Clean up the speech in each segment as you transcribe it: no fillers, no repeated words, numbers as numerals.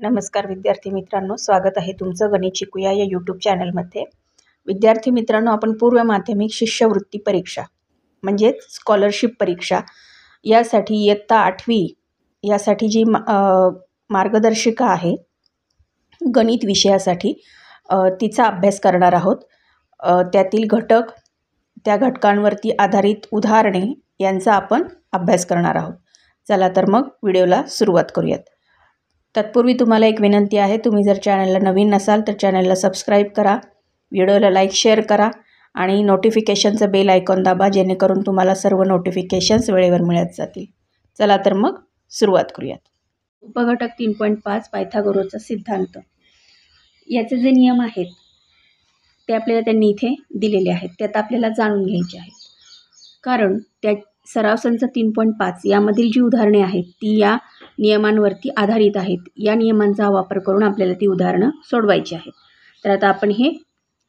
नमस्कार विद्यार्थी मित्रांनो, स्वागत आहे तुमचं गणित शिकूया या यूट्यूब चॅनलमध्ये। विद्यार्थी मित्रांनो, आपण पूर्व माध्यमिक शिष्यवृत्ती परीक्षा म्हणजेच स्कॉलरशिप परीक्षा यासाठी इयत्ता 8वी यासाठी जी मार्गदर्शिका आहे गणित विषयासाठी तिचा अभ्यास करणार आहोत। त्यातील घटक, त्या घटकांवरती आधारित उदाहरणे यांचा आपण अभ्यास करणार आहोत। चला तर मग व्हिडिओला सुरुवात करूयात। तत्पूर्वी तुम्हाला एक विनंती आहे, तुम्ही जर चॅनलला नवीन नसाल तर चॅनलला सबस्क्राईब करा, व्हिडिओला लाईक शेअर करा आणि नोटिफिकेशनचं बेल आयकॉन दाबा, जेणेकरून तुम्हाला सर्व नोटिफिकेशन्स वेळेवर मिळत जातील। चला तर मग सुरुवात करूयात। उपघटक 3.5 पायथागोरसचा सिद्धांत, याचे जे नियम आहेत ते आपल्याला त्यांनी इथे दिलेले आहेत, त्यात आपल्याला जाणून घ्यायचे आहेत। कारण त्या सराव संच 3.5 यामधील जी उदाहरणे आहेत ती या नियमांवरती आधारित आहेत। या नियमांचा वापर करून आपल्याला ती उदाहरणं सोडवायची आहेत। तर आता आपण हे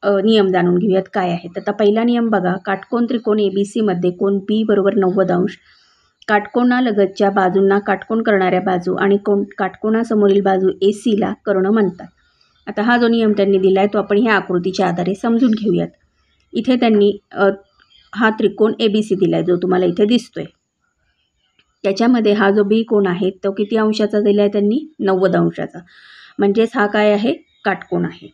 नियम जाणून घेऊयात काय आहेत। आता पहिला नियम बघा, काटकोन त्रिकोण ABC मध्ये कोन B बरोबर 90 अंश, काटकोनालगतच्या बाजूंना काटकोन करणाऱ्या बाजू आणि काटकोनासमोरील बाजू AC ला कर्ण म्हणतात। आता हा जो नियम त्यांनी दिला आहे तो आपण ह्या आकृतीच्या आधारे समजून घेऊयात। इथे त्यांनी हा त्रिकोण ABC दिला आहे, जो तुम्हाला इथे दिसतोय। त्याच्यामध्ये हा जो B कोण आहे तो किती अंशाचा दिला आहे त्यांनी? 90 अंशाचा, म्हणजेच हा काय आहे? काटकोन आहे।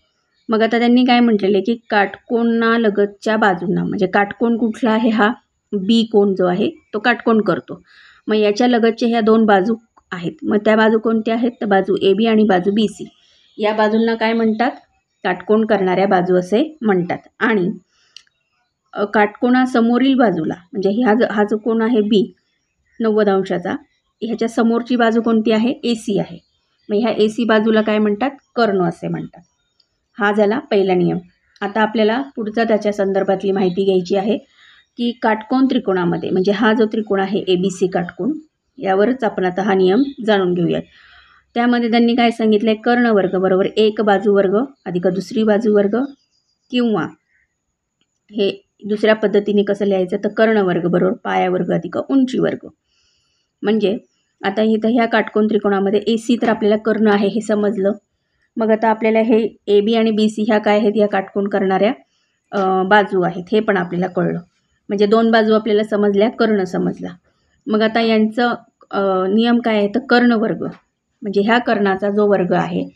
मग आता त्यांनी काय म्हटलेले की काटकोनालगतच्या बाजूंना, म्हणजे काटकोन कुठला आहे? हा B कोण जो आहे तो काटकोन करतो। मग याच्या लगतच्या ह्या दोन बाजू आहेत, मग त्या बाजू कोणत्या आहेत? तर बाजू AB आणि बाजू BC। या बाजूंना काय म्हणतात? काटकोन करणाऱ्या बाजू असे म्हणतात। आणि काटकोनासमोरील बाजूला, म्हणजे हा जो कोण आहे B 90 अंशाचा, ह्याच्या समोरची बाजू कोणती आहे? AC आहे। मग ह्या AC बाजूला काय म्हणतात? कर्ण असे म्हणतात। हा झाला पहिला नियम। आता आपल्याला पुढचा त्याच्या संदर्भातली माहिती घ्यायची आहे की काटकोन त्रिकोणामध्ये, म्हणजे हा जो त्रिकोण आहे ABC काटकोन, यावरच आपण आता हा नियम जाणून घेऊयात। त्यामध्ये त्यांनी काय सांगितलं आहे? कर्ण वर्ग बरोबर एक बाजू वर्ग अधिक दुसरी बाजू वर्ग, किंवा हे दुसऱ्या पद्धतीने कसं लिहायचं तर कर्ण वर्ग बरोबर पाया वर्ग अधिक उंची वर्ग। म्हणजे आता इथं ह्या काटकोन त्रिकोणामध्ये AC तर आपल्याला कर्ण आहे हे समजलं। मग आता आपल्याला हे AB आणि BC ह्या काय आहेत? या काटकोन करणाऱ्या बाजू आहेत, हे पण आपल्याला कळलं। म्हणजे दोन बाजू आपल्याला समजल्या, कर्ण समजला। मग आता यांचं नियम काय आहे तर कर्ण वर्ग, म्हणजे ह्या कर्णाचा जो वर्ग आहे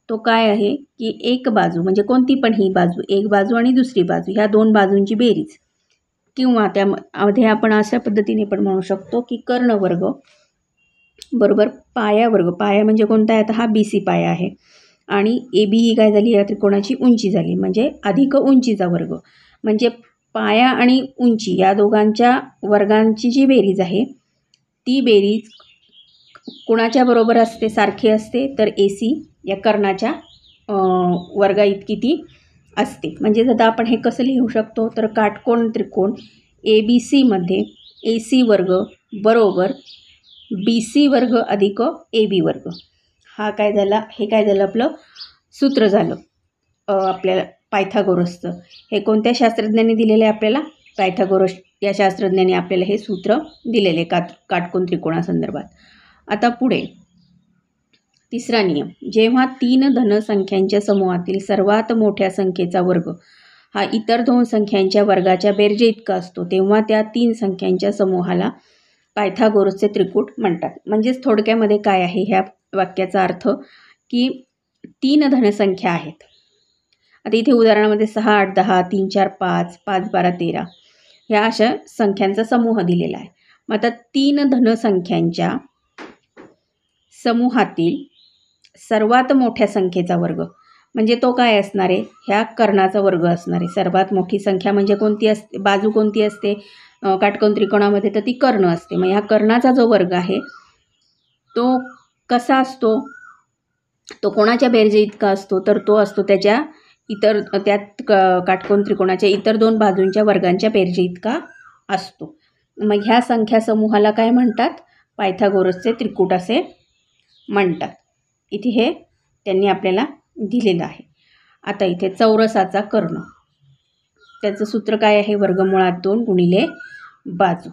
तो काय आहे की एक बाजू, म्हणजे कोणती पण ही बाजू, एक बाजू आणि दुसरी बाजू, ह्या दोन बाजूंची बेरीज, किंवा त्यामध्ये आपण अशा पद्धतीने पण म्हणू शकतो की कर्ण वर्ग बरोबर पाया वर्ग। पाया म्हणजे कोणता आहे? आता हा BC पाया आहे आणि AB ही काय झाली? या त्रिकोणाची उंची झाली, म्हणजे अधिक उंचीचा वर्ग। म्हणजे पाया आणि उंची या दोघांच्या वर्गांची जी बेरीज आहे ती बेरीज कोणाच्या बरोबर असते? सारखी असते, तर AC या कर्णाच्या वर्गा इतकी ती असते। म्हणजे आता आपण हे कसं लिहू शकतो तर काटकोन त्रिकोण ABC मध्ये AC वर्ग बरोबर BC वर्ग अधिक AB वर्ग। हा काय झाला? हे काय झालं? आपलं सूत्र झालं आपल्याला पायथागोरसचं। हे कोणत्या शास्त्रज्ञांनी दिलेलं आहे आपल्याला? पायथागोरस या शास्त्रज्ञांनी आपल्याला हे सूत्र दिलेले काटकोन त्रिकोणासंदर्भात। आता पुढे तिसरा नियम, जेव्हा तीन धनसंख्यांच्या समूहातील सर्वात मोठ्या संख्येचा वर्ग हा इतर दोन संख्यांच्या वर्गाच्या बेरजे इतका असतो, तेव्हा त्या तीन संख्यांच्या समूहाला पायथागोरसचे त्रिकूट म्हणतात। म्हणजेच थोडक्यामध्ये काय आहे ह्या वाक्याचा अर्थ की तीन धनसंख्या आहेत। आता इथे उदाहरणामध्ये 6, 8, 10, 3, 4, 5, 5, 12, 13 ह्या अशा संख्यांचा समूह दिलेला आहे। मग आता तीन धनसंख्यांच्या समूहातील सर्वात मोठ्या संख्येचा वर्ग, म्हणजे तो काय असणार आहे? ह्या कर्णाचा वर्ग असणार आहे। सर्वात मोठी संख्या म्हणजे कोणती असते? बाजू कोणती असते काटकोन त्रिकोणामध्ये? तर ती कर्ण असते। मग ह्या कर्णाचा जो वर्ग आहे तो कसा असतो? तो कोणाच्या बेरजे इतका असतो? तर तो असतो त्याच्या त्यात काटकोन त्रिकोणाच्या इतर दोन बाजूंच्या वर्गांच्या बेरजे इतका असतो। मग ह्या संख्या समूहाला काय म्हणतात? पायथागोरसचे त्रिकूट असे म्हणतात। इथे हे त्यांनी आपल्याला दिलेलं आहे। आता इथे चौरसाचा कर्ण, त्याचं सूत्र काय आहे? वर्गमुळात 2 गुणिले बाजू।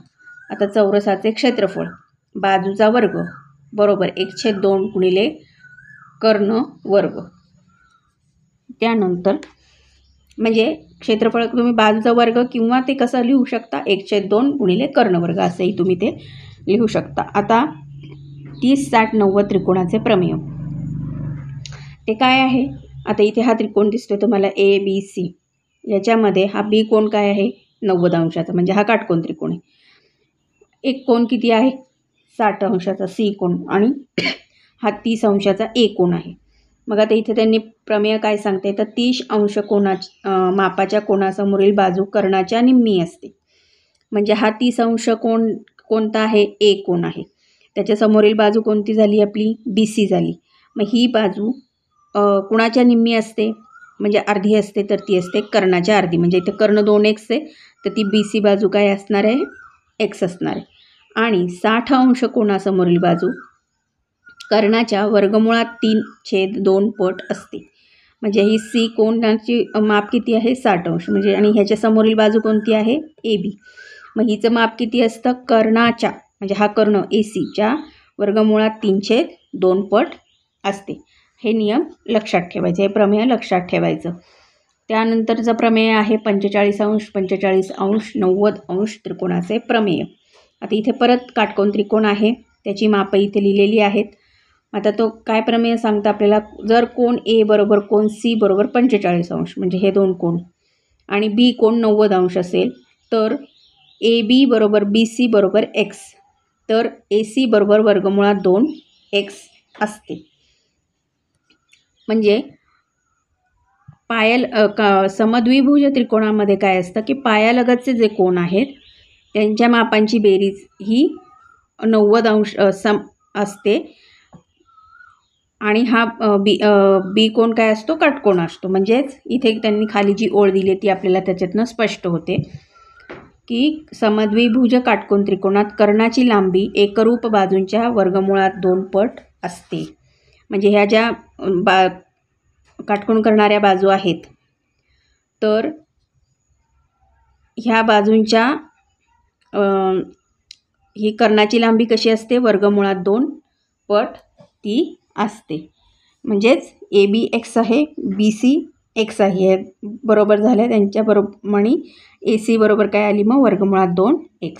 आता चौरसाचे क्षेत्रफळ बाजूचा वर्ग बरोबर 1/2 गुणिले कर्ण वर्ग. त्यानंतर म्हणजे क्षेत्रफळ तुम्ही बाजूचा वर्ग किंवा ते कसं लिहू शकता 1/2 गुणिले कर्णवर्ग असंही तुम्ही ते लिहू शकता. आता 30, 60, 90 त्रिकोणाचे प्रमेय ते काय आहे. आता इथे हा त्रिकोण दिसतोय तुम्हाला ABC. याच्यामध्ये हा बी कोण काय आहे 90 अंशाचा म्हणजे हा काटकोन त्रिकोण आहे. एक कोण किती आहे 60 अंशाचा सी कोण आणि हा 30 अंशाचा ए कोण आहे. मग आता इथे त्यांनी प्रमेय काय सांगते तर 30 अंश मापाच्या कोणासमोरील बाजू कर्णाच्या निम्मी असते. म्हणजे हा 30 अंश कोणता आहे ए कोण आहे. त्याच्या समोरील बाजू कोणती झाली आपली BC झाली. मग ही बाजू कुणाच्या निम्मी असते म्हणजे अर्धी असते तर ती असते कर्णाच्या अर्धी. म्हणजे इथे कर्ण 2x आहे तर ती BC बाजू काय असणार आहे x असणार आहे. आणि 60 अंश कोणासमोरील बाजू कर्णाच्या वर्गमुळात 3/2 पट असते. म्हणजे ही सी कोणाची माप किती आहे 60 अंश म्हणजे आणि ह्याच्या समोरील बाजू कोणती आहे AB. मग हिचं माप किती असतं कर्णाच्या म्हणजे हा कर्ण ACच्या वर्गमुळात 3/2 पट असते. हे नियम लक्षात ठेवायचे. हे प्रमेय लक्षात ठेवायचं. त्यानंतरचं प्रमेय आहे 45 अंश 45 अंश 90 अंश त्रिकोणाचे प्रमेय. आता इथे परत काटकोन त्रिकोण आहे त्याची मापं इथे लिहिलेली आहेत. आता तो काय प्रमेय सांगता आपल्याला जर कोण A बरोबर कोण C बरोबर 45 अंश म्हणजे हे दोन कोण आणि B कोण 90 अंश असेल तर AB बरोबर BC बरोबर x तर AC बरोबर वर्गमुळात 2x असते. म्हणजे समद्विभुज त्रिकोणामध्ये काय असतं की पायालगतचे जे कोण आहेत त्यांच्या मापांची बेरीज ही 90 अंश असते आणि हा बी कोण काय असतो काटकोण असतो. म्हणजेच इथे त्यांनी खाली जी ओळ दिली ती आपल्याला त्याच्यातनं स्पष्ट होते की समद्विभुज काटकोन त्रिकोणात कर्णाची लांबी एकरूप बाजूंच्या वर्गमुळात 2 पट असते. म्हणजे ह्या ज्या काटकोन करणाऱ्या बाजू आहेत तर ह्या बाजूंच्या ही कर्णाची लांबी कशी असते वर्गमुळात 2 पट ती असते. म्हणजेच AB x आहे BC x आहे बरोबर झालं. त्यांच्या बरोबर आणि AC बरोबर काय आली मग वर्गमुळात 2x.